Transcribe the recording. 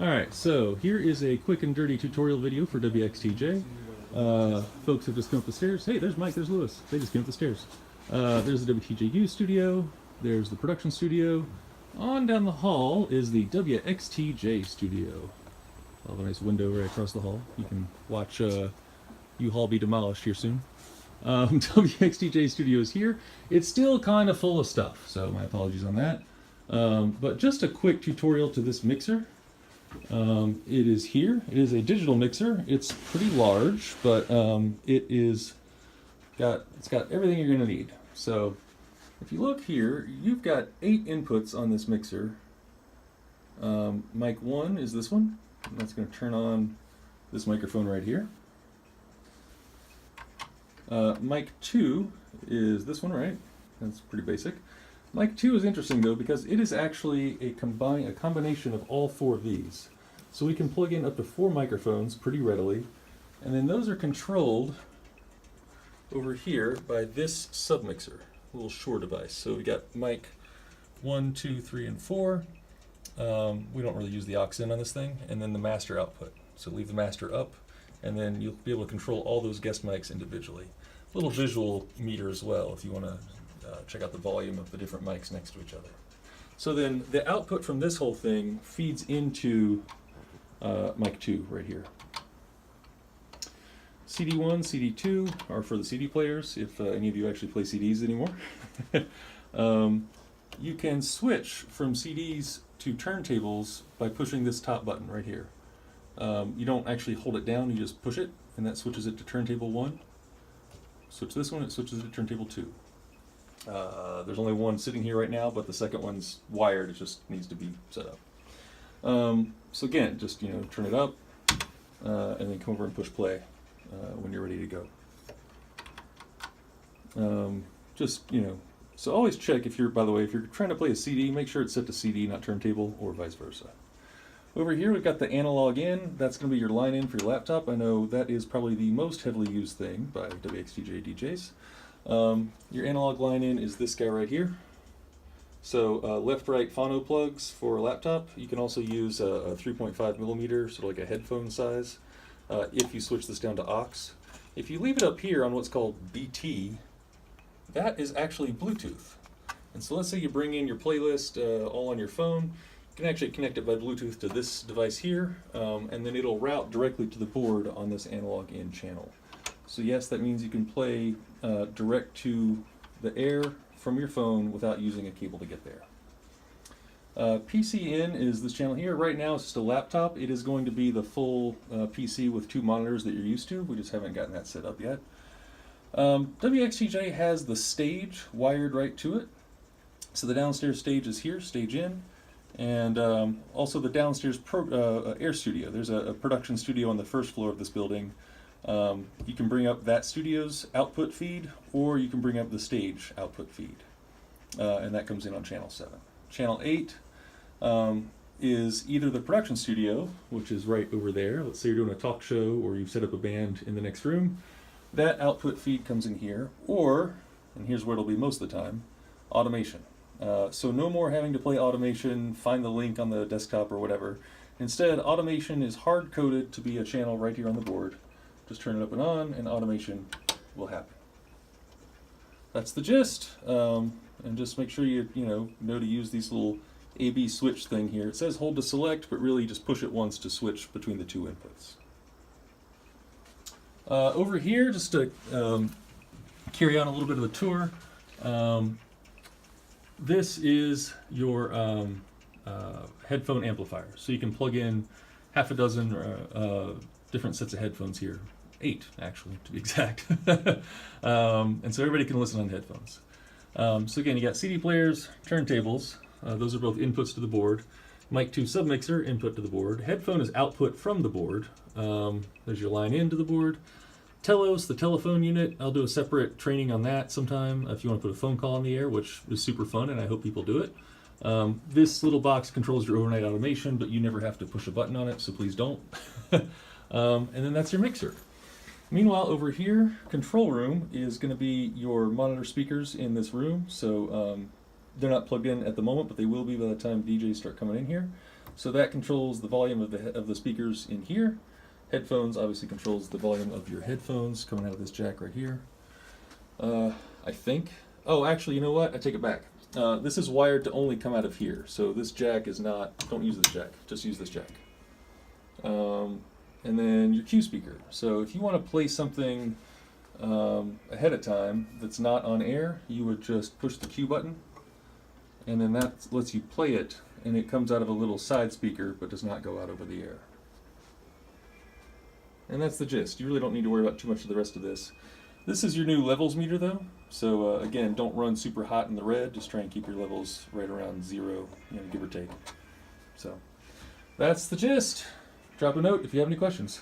Alright, so here is a quick and dirty tutorial video for WXTJ. Folks have just come up the stairs. Hey, there's Mike, there's Lewis. They just came up the stairs. There's the WTJU studio. There's the production studio. On down the hall is the WXTJ studio. I'll have a nice window right across the hall. You can watch U-Haul be demolished here soon. WXTJ studio is here. It's still kind of full of stuff, so my apologies on that. But just a quick tutorial to this mixer. It is here. It is a digital mixer. It's pretty large, but it's got everything you're going to need. So if you look here, you've got 8 inputs on this mixer. Mic 1 is this one. And that's going to turn on this microphone right here. Mic 2 is this one, right? That's pretty basic. Mic 2 is interesting though because it is actually a combination of all 4 of these. So we can plug in up to 4 microphones pretty readily, and then those are controlled over here by this submixer, a little Shure device. So we got mic 1, 2, 3, and 4. We don't really use the aux in on this thing, and then the master output. So leave the master up, and then you'll be able to control all those guest mics individually. A little visual meter as well if you want to check out the volume of the different mics next to each other. So then the output from this whole thing feeds into mic 2 right here. CD1, CD2 are for the CD players, if any of you actually play CDs anymore. You can switch from CDs to turntables by pushing this top button right here. You don't actually hold it down, you just push it, and that switches it to turntable 1. Switch this one, it switches it to turntable 2. There's only one sitting here right now, but the second one's wired. It just needs to be set up. So again, just turn it up, and then come over and push play when you're ready to go. So always check if you're trying to play a CD, make sure it's set to CD, not turntable, or vice versa. Over here we've got the analog in. That's going to be your line in for your laptop. I know that is probably the most heavily used thing by WXTJ DJs. Your analog line in is this guy right here. So left-right phono plugs for a laptop. You can also use a 3.5 millimeter, sort of like a headphone size, if you switch this down to aux. If you leave it up here on what's called BT, that is actually Bluetooth. And so let's say you bring in your playlist all on your phone. You can actually connect it by Bluetooth to this device here, and then it'll route directly to the board on this analog in channel. So yes, that means you can play direct to the air from your phone without using a cable to get there. PC in is this channel here. Right now it's just a laptop. It is going to be the full PC with 2 monitors that you're used to. We just haven't gotten that set up yet. WXTJ has the stage wired right to it. So the downstairs stage is here, stage in. And also the downstairs air studio. There's a production studio on the first floor of this building. You can bring up that studio's output feed, or you can bring up the stage output feed, and that comes in on channel 7. Channel 8 is either the production studio, which is right over there. Let's say you're doing a talk show or you've set up a band in the next room. That output feed comes in here, or, and here's where it'll be most of the time, automation. So no more having to play automation, find the link on the desktop or whatever. Instead, automation is hard-coded to be a channel right here on the board. Just turn it up and on, and automation will happen. That's the gist. And just make sure you know to use these little A/B switch thing here. It says hold to select, but really just push it once to switch between the 2 inputs. Over here, just to carry on a little bit of the tour, this is your headphone amplifier. So you can plug in half a dozen different sets of headphones here. 8, actually, to be exact. And so everybody can listen on the headphones. So again, you got CD players, turntables. Those are both inputs to the board. Mic 2 submixer, input to the board. Headphone is output from the board. There's your line in to the board. Telos, the telephone unit. I'll do a separate training on that sometime if you want to put a phone call on the air, which is super fun, and I hope people do it. This little box controls your overnight automation, but you never have to push a button on it, so please don't. And then that's your mixer. Meanwhile, over here, control room is going to be your monitor speakers in this room. So they're not plugged in at the moment, but they will be by the time DJs start coming in here. So that controls the volume of the speakers in here. Headphones obviously controls the volume of your headphones coming out of this jack right here. I think. Oh, actually, you know what? I take it back. This is wired to only come out of here. So this jack is not, don't use this jack, just use this jack. And then your Q speaker. So if you want to play something ahead of time that's not on air, you would just push the Q button, and then that lets you play it, and it comes out of a little side speaker but does not go out over the air. And that's the gist. You really don't need to worry about too much of the rest of this. This is your new levels meter though, so again, don't run super hot in the red, just try and keep your levels right around 0, give or take. So that's the gist. Drop a note if you have any questions.